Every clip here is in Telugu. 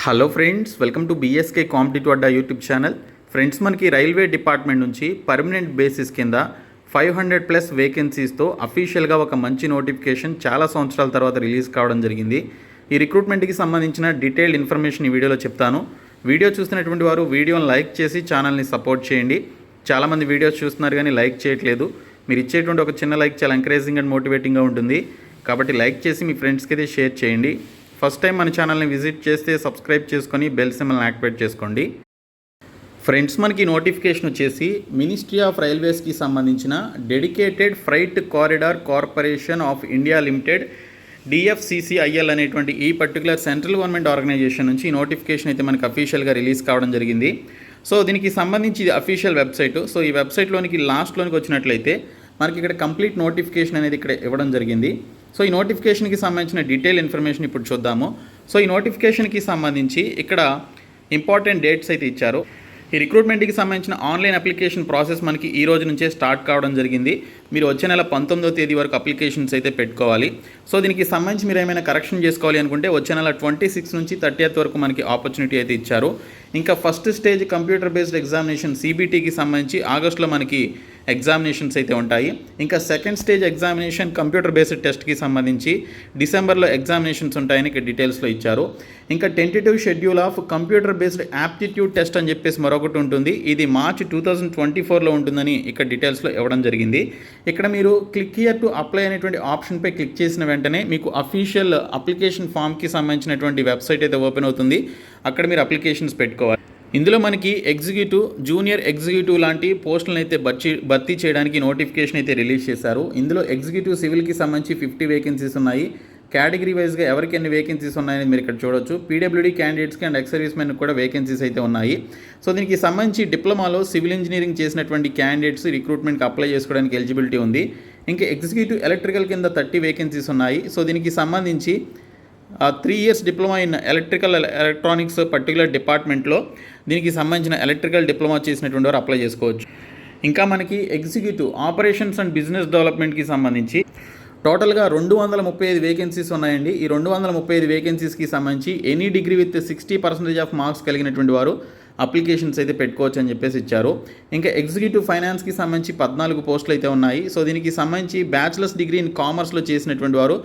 Hello friends, welcome to BSK competitive Adda YouTube channel. Friends, మనకి రైల్వే డిపార్ట్మెంట్ నుంచి పర్మనెంట్ బేసిస్ కింద 500+ వేకెన్సీస్తో అఫీషియల్గా ఒక మంచి నోటిఫికేషన్ చాలా సంవత్సరాల తర్వాత రిలీజ్ కావడం జరిగింది. ఈ రిక్రూట్మెంట్కి సంబంధించిన డీటెయిల్డ్ ఇన్ఫర్మేషన్ ఈ వీడియోలో చెప్తాను. వీడియో చూస్తున్నటువంటి వారు వీడియోని లైక్ చేసి ఛానల్ని సపోర్ట్ చేయండి. చాలామంది వీడియోస్ చూస్తున్నారు కానీ లైక్ చేయట్లేదు. మీరు ఇచ్చేటువంటి ఒక చిన్న లైక్ చాలా ఎంకరేజింగ్ అండ్ మోటివేటింగ్గా ఉంటుంది. కాబట్టి లైక్ చేసి మీ ఫ్రెండ్స్కి అయితే షేర్ చేయండి. ఫస్ట్ టైం మన ఛానల్ని విజిట్ చేస్తే సబ్స్క్రైబ్ చేసుకొని బెల్ సింబల్ని యాక్టివేట్ చేసుకోండి. ఫ్రెండ్స్, మనకి నోటిఫికేషన్ వచ్చేసి మినిస్ట్రీ ఆఫ్ రైల్వేస్కి సంబంధించిన dedicated freight corridor corporation of India limited DFCCIL అనేటువంటి ఈ పర్టికులర్ సెంట్రల్ గవర్నమెంట్ ఆర్గనైజేషన్ నుంచి ఈ నోటిఫికేషన్ అయితే మనకి అఫీషియల్గా రిలీజ్ కావడం జరిగింది. సో దీనికి సంబంధించి ఇది అఫీషియల్ వెబ్సైట్. సో ఈ వెబ్సైట్లోనికి లాస్ట్లోనికి వచ్చినట్లయితే మనకి ఇక్కడ కంప్లీట్ నోటిఫికేషన్ అనేది ఇక్కడ ఇవ్వడం జరిగింది. సో ఈ నోటిఫికేషన్కి సంబంధించిన డీటెయిల్ ఇన్ఫర్మేషన్ ఇప్పుడు చూద్దాము. సో ఈ నోటిఫికేషన్కి సంబంధించి ఇక్కడ ఇంపార్టెంట్ డేట్స్ అయితే ఇచ్చారు. ఈ రిక్రూట్మెంట్కి సంబంధించిన ఆన్లైన్ అప్లికేషన్ ప్రాసెస్ మనకి ఈ రోజు నుంచే స్టార్ట్ కావడం జరిగింది. మీరు వచ్చే నెల 19వ తేదీ వరకు అప్లికేషన్స్ అయితే పెట్టుకోవాలి. సో దీనికి సంబంధించి మీరు ఏమైనా కరెక్షన్ చేసుకోవాలి అనుకుంటే వచ్చే నెల 26 నుంచి 30th వరకు మనకి ఆపర్చునిటీ అయితే ఇచ్చారు. ఇంకా first stage computer based examination CBTకి సంబంధించి ఆగస్టులో మనకి ఎగ్జామినేషన్స్ అయితే ఉంటాయి. ఇంకా second stage examination computer based టెస్ట్కి సంబంధించి డిసెంబర్లో ఎగ్జామినేషన్స్ ఉంటాయని ఇక్కడ డీటెయిల్స్లో ఇచ్చారు. ఇంకా tentative schedule of computer based aptitude test అని చెప్పేసి మరొకటి ఉంటుంది. ఇది మార్చి 2024లో ఉంటుందని ఇక్కడ డీటెయిల్స్లో ఇవ్వడం జరిగింది. ఇక్కడ మీరు క్లిక్ హియర్ టు అప్లై అనేటువంటి ఆప్షన్పై క్లిక్ చేసిన వెంటనే మీకు అఫీషియల్ అప్లికేషన్ ఫామ్కి సంబంధించినటువంటి వెబ్సైట్ అయితే ఓపెన్ అవుతుంది. అక్కడ మీరు అప్లికేషన్స్ పెట్టుకోవాలి. ఇందులో మనకి ఎగ్జిక్యూటివ్, జూనియర్ ఎగ్జిక్యూటివ్ లాంటి పోస్టులను అయితే భర్తీ చేయడానికి నోటిఫికేషన్ అయితే రిలీజ్ చేశారు. ఇందులో ఎగ్జిక్యూటివ్ సివిల్కి సంబంధించి 50 వేకెన్సీస్ ఉన్నాయి. కేటగిరీ వైజ్గా ఎవరికి ఎన్ని వేకెన్సీస్ ఉన్నాయని మీరు ఇక్కడ చూడొచ్చు. PWD క్యాండిడేట్స్కి అండ్ ఎక్స్ సర్వీస్ మెన్కి కూడా వేకెన్సీస్ అయితే ఉన్నాయి. సో దీనికి సంబంధించి డిప్లొమాలో సివిల్ ఇంజనీరింగ్ చేసినటువంటి క్యాండిడేట్స్ రిక్రూట్మెంట్కి అప్లై చేసుకోవడానికి ఎలిజిబిలిటీ ఉంది. ఇంకా ఎగ్జిక్యూటివ్ ఎలక్ట్రికల్ కింద 30 వేకెన్సీస్ ఉన్నాయి. సో దీనికి సంబంధించి 3 years diploma in electrical electronics particular డిపార్ట్మెంట్లో దీనికి సంబంధించిన ఎలక్ట్రికల్ డిప్లొమా చేసినటువంటి వారు అప్లై చేసుకోవచ్చు. ఇంకా మనకి ఎగ్జిక్యూటివ్ ఆపరేషన్స్ అండ్ బిజినెస్ డెవలప్మెంట్కి సంబంధించి టోటల్గా 235 వేకెన్సీస్ ఉన్నాయండి. ఈ 235 వేకెన్సీస్కి సంబంధించి any degree with 60% of marks కలిగినటువంటి వారు అప్లికేషన్స్ అయితే పెట్టుకోవచ్చు అని చెప్పేసి ఇచ్చారు. ఇంకా ఎగ్జిక్యూటివ్ ఫైనాన్స్కి సంబంధించి 14 పోస్టులు అయితే ఉన్నాయి. సో దీనికి సంబంధించి బ్యాచిలర్స్ డిగ్రీ ఇన్ కామర్స్లో చేసినటువంటి వారు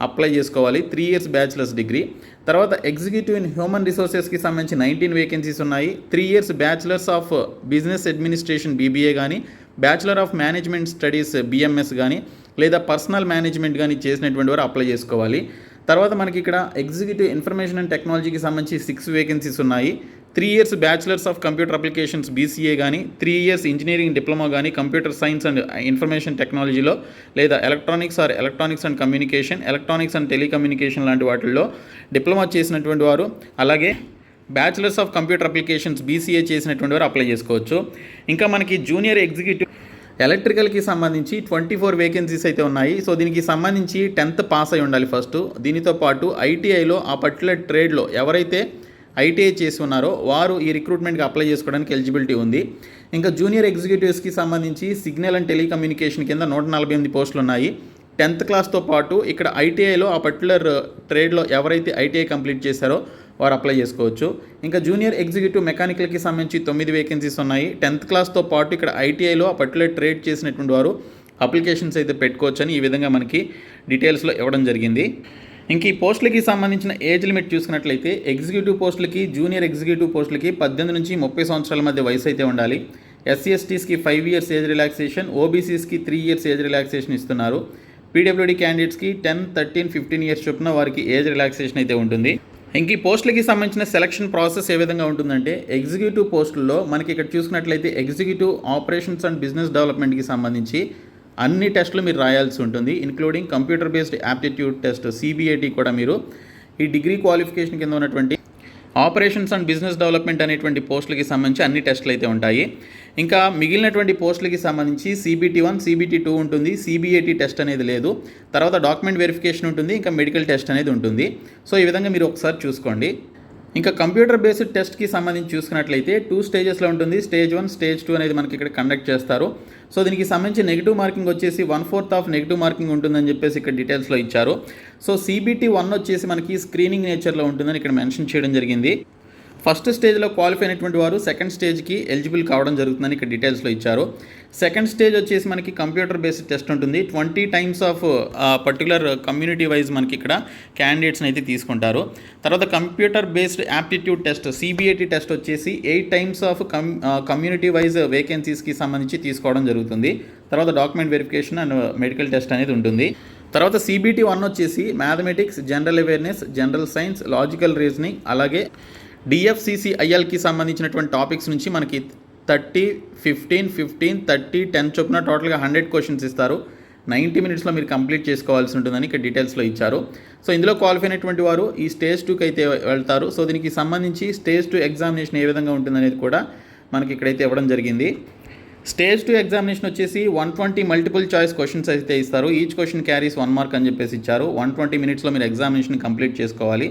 అప్లై చేసుకోవాలి. 3 years బ్యాచిలర్స్ డిగ్రీ. తర్వాత ఎగ్జిక్యూటివ్ ఇన్ హ్యూమన్ రిసోర్సెస్కి సంబంధించి 19 వేకెన్సీస్ ఉన్నాయి. 3 years bachelors of business administration BBA కానీ, bachelor of management studies BMS కానీ, లేదా పర్సనల్ మేనేజ్మెంట్ కానీ చేసినటువంటి వారు అప్లై చేసుకోవాలి. తర్వాత మనకి ఇక్కడ ఎగ్జిక్యూటివ్ ఇన్ఫర్మేషన్ అండ్ టెక్నాలజీకి సంబంధించి 6 వేకెన్సీస్ ఉన్నాయి. 3 years bachelors of computer applications BCA కానీ, 3 years ఇంజనీరింగ్ డిప్లొమా కానీ కంప్యూటర్ సైన్స్ అండ్ ఇన్ఫర్మేషన్ టెక్నాలజీలో, లేదా electronics and communication, electronics and telecommunication లాంటి వాటిల్లో డిప్లొమా చేసినటువంటి వారు, అలాగే bachelors of computer applications BCA చేసినటువంటి వారు అప్లై చేసుకోవచ్చు. ఇంకా మనకి జూనియర్ ఎగ్జిక్యూటివ్ ఎలక్ట్రికల్కి సంబంధించి 24 వేకెన్సీస్ అయితే ఉన్నాయి. సో దీనికి సంబంధించి 10th పాస్ అయి ఉండాలి ఫస్ట్. దీనితో పాటు ITIలో ఆ పర్టికులర్ ట్రేడ్లో ఎవరైతే ITI చేసి ఉన్నారో వారు ఈ రిక్రూట్మెంట్కి అప్లై చేసుకోవడానికి ఎలిజిబిలిటీ ఉంది. ఇంకా జూనియర్ ఎగ్జిక్యూటివ్స్కి సంబంధించి సిగ్నల్ అండ్ టెలికమ్యూనికేషన్ కింద 148 పోస్టులు ఉన్నాయి. 10th క్లాస్తో పాటు ఇక్కడ ITIలో ఆ పర్టికులర్ ట్రేడ్లో ఎవరైతే ITI కంప్లీట్ చేశారో వారు అప్లై చేసుకోవచ్చు. ఇంకా జూనియర్ ఎగ్జిక్యూటివ్ మెకానికల్కి సంబంధించి 9 వేకెన్సీస్ ఉన్నాయి. 10th క్లాస్తో పాటు ఇక్కడ ITIలో ఆ పర్టికులర్ ట్రేడ్ చేసినటువంటి వారు అప్లికేషన్స్ అయితే పెట్టుకోవచ్చు అని ఈ విధంగా మనకి డీటెయిల్స్లో ఇవ్వడం జరిగింది. ఇంక ఈ పోస్టులకి సంబంధించిన ఏజ్ లిమిట్ చూసుకున్నట్లయితే ఎగ్జిక్యూటివ్ పోస్టులకి, జూనియర్ ఎగ్జిక్యూటివ్ పోస్టులకి 18 నుంచి 30 సంవత్సరాల మధ్య వయసు అయితే ఉండాలి. SC/STస్కి 5 years ఏజ్ రిలాక్సేషన్, OBCస్కి 3 years ఏజ్ రిలాక్సేషన్ ఇస్తున్నారు. PWD క్యాండిడేట్స్కి 10, 13, 15 years చొప్పున వారికి ఏజ్ రిలాక్సేషన్ అయితే ఉంటుంది. ఇంక ఈ పోస్టులకి సంబంధించిన సెలక్షన్ ప్రాసెస్ ఏ విధంగా ఉంటుందంటే ఎగ్జిక్యూటివ్ పోస్టుల్లో మనకి ఇక్కడ చూసుకున్నట్లయితే ఎగ్జిక్యూటివ్ ఆపరేషన్స్ అండ్ బిజినెస్ డెవలప్మెంట్కి సంబంధించి అన్ని టెస్టులు మీరు రాయాల్సి ఉంటుంది. Including computer based aptitude test CBAT కూడా మీరు ఈ డిగ్రీ క్వాలిఫికేషన్ కింద ఉన్నటువంటి ఆపరేషన్స్ అండ్ బిజినెస్ డెవలప్మెంట్ అనేటువంటి పోస్టులకి సంబంధించి అన్ని టెస్టులు అయితే ఉంటాయి. ఇంకా మిగిలినటువంటి పోస్టులకి సంబంధించి CBT1, CBT2 ఉంటుంది. CBAT టెస్ట్ అనేది లేదు. తర్వాత డాక్యుమెంట్ వెరిఫికేషన్ ఉంటుంది. ఇంకా మెడికల్ టెస్ట్ అనేది ఉంటుంది. సో ఈ విధంగా మీరు ఒకసారి చూసుకోండి. ఇంకా కంప్యూటర్ బేస్డ్ టెస్ట్కి సంబంధించి చూసుకున్నట్లయితే 2 స్టేజెస్లో ఉంటుంది. స్టేజ్ 1, స్టేజ్ 2 అనేది మనకి ఇక్కడ కండక్ట్ చేస్తారు. సో దీనికి సంబంధించి నెగిటివ్ మార్కింగ్ వచ్చేసి 1/4 ఆఫ్ నెగిటివ్ మార్కింగ్ ఉంటుందని చెప్పేసి ఇక్కడ డీటెయిల్స్లో ఇచ్చారు. సో CBT 1 వచ్చేసి మనకి స్క్రీనింగ్ నేచర్లో ఉంటుందని ఇక్కడ మెన్షన్ చేయడం జరిగింది. ఫస్ట్ స్టేజ్లో క్వాలిఫై అయినటువంటి వారు సెకండ్ స్టేజ్కి ఎలిజిబుల్ కావడం జరుగుతుందని ఇక్కడ డీటెయిల్స్లో ఇచ్చారు. సెకండ్ స్టేజ్ వచ్చేసి మనకి కంప్యూటర్ బేస్డ్ టెస్ట్ ఉంటుంది. 20 times of particular community wise మనకి ఇక్కడ క్యాండిడేట్స్ని అయితే తీసుకుంటారు. తర్వాత computer based aptitude test CBAT test వచ్చేసి 8 టైమ్స్ ఆఫ్ కమ్యూనిటీ వైజ్ వేకెన్సీస్కి సంబంధించి తీసుకోవడం జరుగుతుంది. తర్వాత document verification and medical test అనేది ఉంటుంది. తర్వాత CBT 1 వచ్చేసి mathematics, general awareness, general science, logical reasoning, అలాగే DFCCILకి సంబంధించినటువంటి టాపిక్స్ నుంచి మనకి 30, 15, 15, 30, 10 చొప్పున టోటల్గా 100 క్వశ్చన్స్ ఇస్తారు. 90 మినిట్స్లో మీరు కంప్లీట్ చేసుకోవాల్సి ఉంటుందని ఇక్కడ డీటెయిల్స్లో ఇచ్చారు. సో ఇందులో క్వాలిఫై అయినటువంటి వారు ఈ స్టేజ్ 2కి అయితే వెళ్తారు. సో దీనికి సంబంధించి స్టేజ్ 2 ఎగ్జామినేషన్ ఏ విధంగా ఉంటుందనేది కూడా మనకి ఇక్కడైతే ఇవ్వడం జరిగింది. స్టేజ్ 2 ఎగ్జామినేషన్ వచ్చేసి 120 మల్టిపుల్ చాయిస్ క్వశ్చన్స్ అయితే ఇస్తారు. ఈచ్ క్వశ్చన్ క్యారీస్ 1 మార్క్ అని చెప్పేసి ఇచ్చారు. 120 మినిట్స్లో మీరు ఎగ్జామినేషన్ కంప్లీట్ చేసుకోవాలి.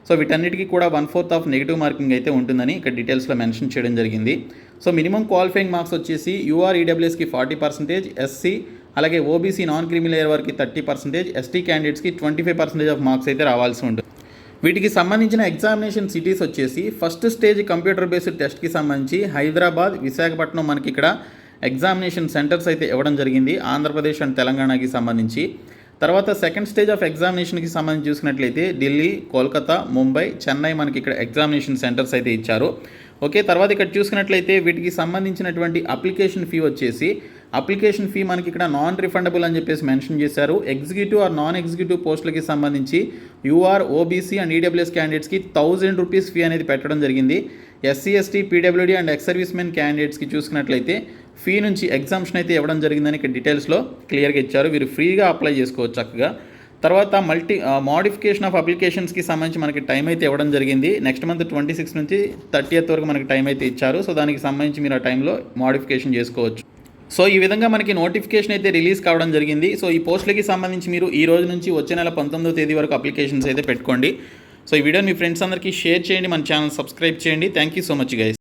సో వీటన్నిటికీ కూడా 1/4 ఆఫ్ నెగిటివ్ మార్కింగ్ అయితే ఉంటుందని ఇక్కడ డీటెయిల్స్లో మెన్షన్ చేయడం జరిగింది. సో మినిమం క్వాలిఫైయింగ్ మార్క్స్ వచ్చేసి UR/EWSకి 40%, SC అలాగే OBC నాన్ క్రిమినల్ లేయర్ వారికి 30%, ST క్యాండిడేట్స్కి 25% ఆఫ్ మార్క్స్ అయితే రావాల్సి ఉంటుంది. వీటికి సంబంధించిన ఎగ్జామినేషన్ సిటీస్ వచ్చేసి ఫస్ట్ స్టేజ్ కంప్యూటర్ బేస్డ్ టెస్ట్కి సంబంధించి హైదరాబాద్, విశాఖపట్నం మనకి ఇక్కడ ఎగ్జామినేషన్ సెంటర్స్ అయితే ఇవ్వడం జరిగింది, ఆంధ్రప్రదేశ్ అండ్ తెలంగాణకి సంబంధించి. తర్వాత సెకండ్ స్టేజ్ ఆఫ్ ఎగ్జామినేషన్కి సంబంధించి చూసినట్లయితే ఢిల్లీ, కోల్కతా, ముంబై, చెన్నై మనకి ఇక్కడ ఎగ్జామినేషన్ సెంటర్స్ అయితే ఇచ్చారు. ఓకే, తర్వాత ఇక్కడ చూసుకున్నట్లయితే వీటికి సంబంధించినటువంటి అప్లికేషన్ ఫీ వచ్చేసి అప్లికేషన్ ఫీ మనకి ఇక్కడ నాన్ రిఫండబుల్ అని చెప్పేసి మెన్షన్ చేశారు. ఎగ్జిక్యూటివ్ ఆర్ నాన్ ఎగ్జిక్యూటివ్ పోస్టులకి సంబంధించి UR, OBC అండ్ EWS క్యాండిడేట్స్కి 1000 రూపీస్ ఫీ అనేది పెట్టడం జరిగింది. SC, ST, PWD and ex servicemen క్యాండిడేట్స్కి చూసుకున్నట్లయితే ఫీ నుంచి ఎగ్జామ్షన్ అయితే ఇవ్వడం జరిగిందని ఇక్కడ డీటెయిల్స్లో క్లియర్గా ఇచ్చారు. వీరు ఫ్రీగా అప్లై చేసుకోవచ్చు చక్కగా. తర్వాత మోడిఫికేషన్ ఆఫ్ అప్లికేషన్స్కి సంబంధించి మనకి టైం అయితే ఇవ్వడం జరిగింది. నెక్స్ట్ మంత్ 26 నుంచి 30th వరకు మనకి టైం అయితే ఇచ్చారు. సో దానికి సంబంధించి మీరు ఆ టైంలో మోడిఫికేషన్ చేసుకోవచ్చు. సో ఈ విధంగా మనకి నోటిఫికేషన్ అయితే రిలీజ్ కావడం జరిగింది. సో ఈ పోస్టులకి సంబంధించి మీరు ఈ రోజు నుంచి వచ్చే నెల 19వ తేదీ వరకు అప్లికేషన్స్ అయితే పెట్టుకోండి. సో ఈ వీడియోని మీ ఫ్రెండ్స్ అందరికీ షేర్ చేయండి, మన ఛానల్ సబ్స్క్రైబ్ చేయండి. Thank you so much guys.